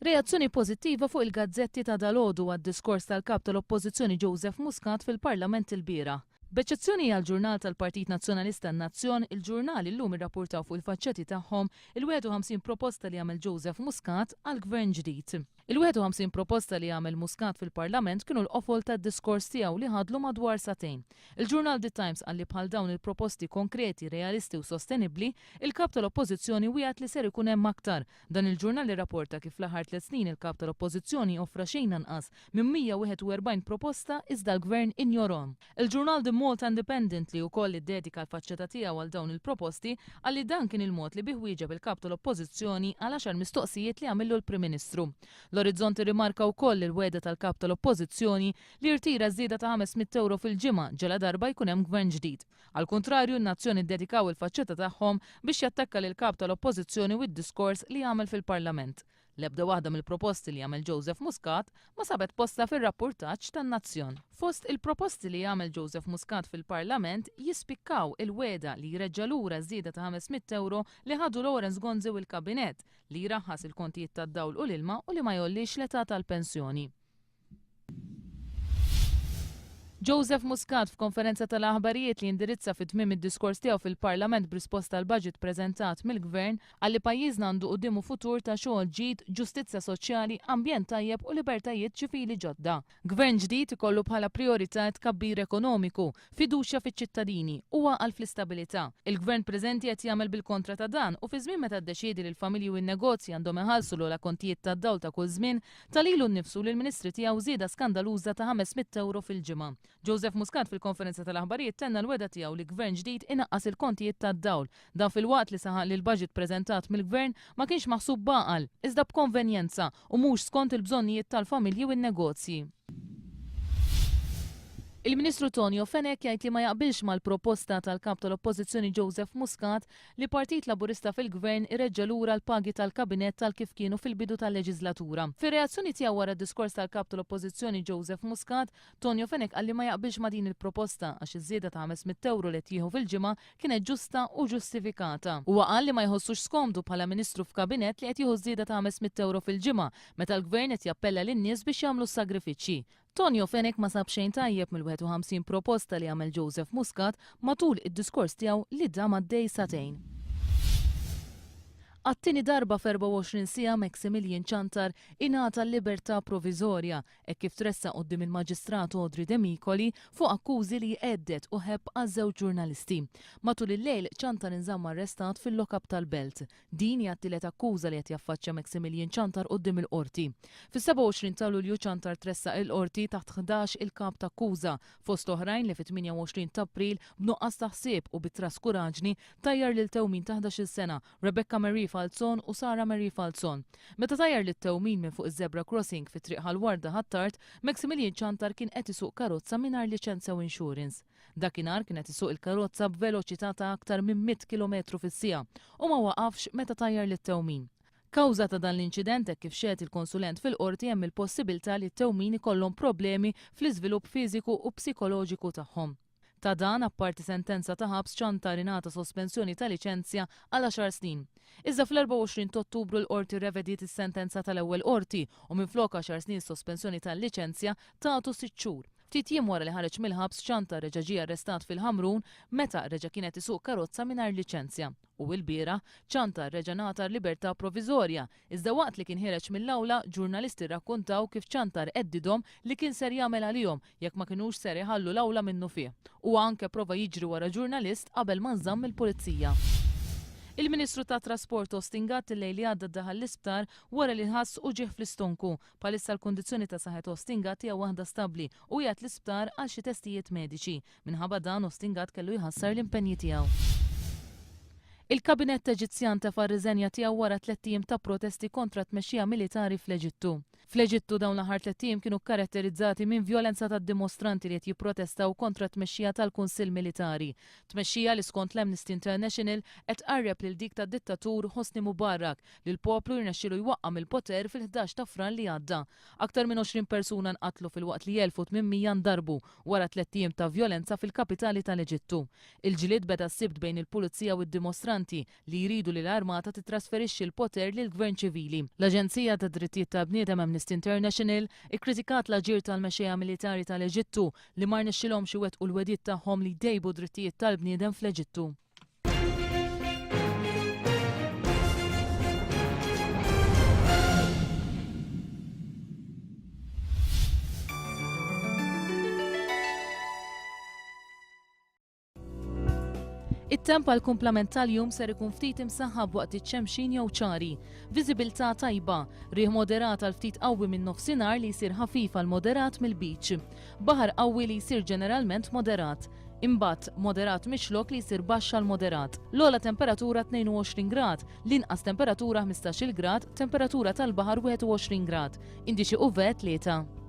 Reazzjoni pożittiva fuq il-gazzetti ta' dalgħodu għad-diskors tal-kap tal-Oppożizzjoni Joseph Muscat fil-Parlament il-bieraħ. B'eċċezzjoni għall-ġurnal tal-Partit Nazzjonalista n-Nazzjon, il-ġurnali llum irrapportaw fuq il-faċċetti tagħhom il-51 proposta li għamel Joseph Muscat għall-Gvern ġdid. Il-51 proposta li għamel Muscat fil-Parlament kienu l-qofol tad-diskors tiegħu li ħadlu madwar satejn. Il-ġurnal The Times għalli bħal dawn il-proposti konkreti, realisti u sostenibbli, il-kap tal-Oppożizzjoni wieħed li ser ikun hemm aktar. Dan il-ġurnal li rapporta kif fl-aħħar 3 snin il-kap tal-Oppożizzjoni offra xejn anqas minn 141 proposta iżda l-Gvern injorhom. Il-ġurnal The Malta Independent li wkoll iddedika l-faċċetta tiegħu għal dawn il-proposti għalli dan kien il-mod li bih wieġeb il-kap tal-Oppożizzjoni għal 10 mistoqsijiet li għamillu l-Prim Ministru. L-Orizzonti rimarka wkoll il-weda tal-kap tal-Oppożizzjoni li rtira żieda ta' 500 euro fil-ġimgħa ġela darba jkun hemm gvern ġdid. Al kontrarju, n-Nazzjoni ddedikaw il-faċċetta tagħhom biex jattakka lil kap tal-Oppożizzjoni wid-diskors li għamel fil-Parlament. L-ebda waħda mill-proposti li għamel Joseph Muscat ma sabet posta fir-rapportaġġ tan-Nazzjon. Fost il-proposti li għamel Joseph Muscat fil-Parlament jispikkaw il-weda li jreġġa' lura żieda ta' 500 euro li ħadu Lawrence Gonzi u l-Kabinet li jraħħas il-kontijiet tad-dawl u l-ilma u li ma jollix l-età tal-pensjoni. Joseph Muscat f'konferenza tal-Aħbarijiet li indirizza fit-tmiem id-diskors tiegħu fil-Parlament b'risposta għal budget preżentat mill-Gvern għalli pajjiżna għandu qudiemu futur ta' xogħol ġid, ġustizzja soċjali, ambjent tajjeb u libertajiet ċivili ġodda. Gvern ġdid ikollu bħala priorità tkabbir ekonomiku, fiduċja fiċ-ċittadini u għal fl-istabilità. Il-Gvern preżenti qed jagħmel bil-kontra ta' dan u fi żmien meta ddeċiedi li l-familji u n-negozji għandhom iħallsu l kontijiet tad-dawl ta' kull żmien talilu nnifsu li l-Ministri tiegħu żieda skandaluża ta' 500 euro fil-ġimgħa. Joseph Muscat fil-konferenza tal-aħbarijiet tenna l-weda tiegħu li gvern ġdid inaqqas il-kontijiet tad-dawl. Dan fil-waqt li saħaq li l-budget preżentat mill-Gvern ma kienx maħsub baqal, iżda b'konvenjenza u mhux skont il-bżonnijiet tal-familji u n-negozji. Il-Ministru Tonio Fenek jgħid li ma jaqbilx mal-proposta tal-kap tal-Oppożizzjoni Joseph Muscat li Partit Laburista fil-Gvern ireġġa' lura l-pagi tal-Kabinet tal-kif kienu fil-bidu tal-leġislatura. Fir-reazzjoni tiegħu wara d-diskors tal-kap tal-Oppożizzjoni Joseph Muscat, Tonio Fenek qal li ma jaqbilx ma' din il-proposta għax iż-żieda ta' 500 euro li tieħu fil-ġimgħa kienet ġusta u ġustifikata. Huwa qal li ma jħossux skomdu bħala Ministru f'Kabinet li qed jieħu żieda ta' 500 euro fil-ġimgħa meta l-Gvern qed jappella lin-nies biex jagħmlu s-sagrifiċċji. Tonio Fenek ma sab xejn tajjeb mill-51 proposta li għamel Joseph Muscat matul id-diskors tiegħu li dam għaddej satejn. Għattini darba f'24 sija Maximilian Ċantar ingħata l-libertà proviżorja hekk kif tressa quddiem il-Maġistrat Audrey De Micoli fuq akkużi li għeddet u ħebb għaż-żewġ ġurnalisti. Matul il-lejl Ċantar inżamm arrestat fil-lokab tal-Belt. Din hija t-tielet akkuża li qed jaffaċċja Maximilian Ċantar quddiem il-qorti. Fis-27 ta' Lulju Ċantar tressa il-qorti taħt 11 il-kap ta' akkuża fost oħrajn li fit-28 ta' April b'nuqqas ta' ħsieb u bit-traskuraġni tajjar lil tewmin ta' 11-il sena Rebecca Marie Falzon u Sara Marie Falzon. Meta tajjar lit tewmin minn fuq iż-Zebra Crossing fi triq ħal-Warda ħattart, Maximilian Ċantar kien qed isuq karozza mingħajr liċenzja u insurance. Dakinhar kien qed isuq il-karozza b'veloċità ta' aktar minn 100 km fis-siegħa u ma waqafx meta tajjar lit tewmin. Kawża ta' dan l-inċident hekk kif xehed il-konsulent fil-qorti hemm il-possibilità li t-tewmin ikollhom problemi fl-iżvilupp fiżiku u psikoloġiku tagħhom. Ta' dan apparti sentenza ta' ħabs Ċantar ingħata sospensjoni ta' liċenzja għal 10 snin. Iżda fl-24 ta' Ottubru l-qorti revediet is-sentenza tal-ewwel qorti u minflok 10 snin sospensjoni tal-liċenzja tagħtu 6 xhur. Ftit jiem wara li ħareġ mill-ħabs Ċantar reġa' ġie arrestat fil-Ħamrun meta reġa' kienet isuq karozza mingħajr liċenzja. U l-bieraħ Ċantar reġa' ngħata libertà proviżorja, iżda waqt li kien ħireġ mill-awla ġurnalisti rrakkuntaw kif Ċantar qeddidhom li kien ser jagħmel għalihom jekk ma kinux ser iħallu l-awla minnu fih. U anke prova jiġri wara ġurnalist qabel ma nżamm il-pulizija. Il-Ministru ta' Trasport Ostingat il-lejli għadda daħal l-isptar wara li ħass u ġieħ fl-istonku. Palissa l-kondizzjoni ta' saħħet Ostingat hija waħda stabbli u jgħat l-isptar għal xi testijiet mediċi. Minħabba dan Ostingat kellu jħassar l-impenji tiegħu. Il-Kabinet Eġizzjan tefa' riżenja tiegħu wara 3 ijiem ta' protesti kontra tmexxija militari fl-Eġittu. Fl-Eġittu dawn l-aħħar 3 ijiem kienu karatterizzati minn vjolenza tad-dimostranti li qed jipprotestaw kontra tmexxija tal-Kunsill Militari. Tmexxija li skont l-Amnesty International qed qarreb lil dik tad-dittatur Hosni Mubarak li l-poplu rnexxielu jwaqqam il-poter fil-11 ta' Frar li għadda. Aktar minn 20 persuna nqatlu fil-waqt li 1800 ndarbu wara 3 ijiem ta' vjolenza fil-kapitali tal-Eġittu. Il-ġlied beda s-sibt bejn il-pulizija u d-dimostranti li jridu li l-armata titrasferixxi l-poter lil gvern ċivili. L-Aġenzija tad Drittijiet tal-Bniedem Amnesty International ikkritikat l-aġir tal-mexxejja militari tal-Eġittu li ma rnexxilhomx iwettqu l-wedid tagħhom li jdejbu drittijiet tal-bniedem fl-Eġittu. It-temp għal kumplament tal-jum ser ikun ftit imsaħħab waqt iċ-ċemxin jew ċari. Viżibilità tajba, riħ moderat għal ftit qawwi minn nofsinhar li jsir ħafif għal moderat mill-biċ. Baħar qawwi li jsir ġeneralment moderat. Imbagħad moderat mixlok li jsir baxx għal moderat. L-ogħla temperatura 22 grad, l-inqas temperatura 15 grad, temperatura tal-baħar 21 grad. Indiċi UV 3.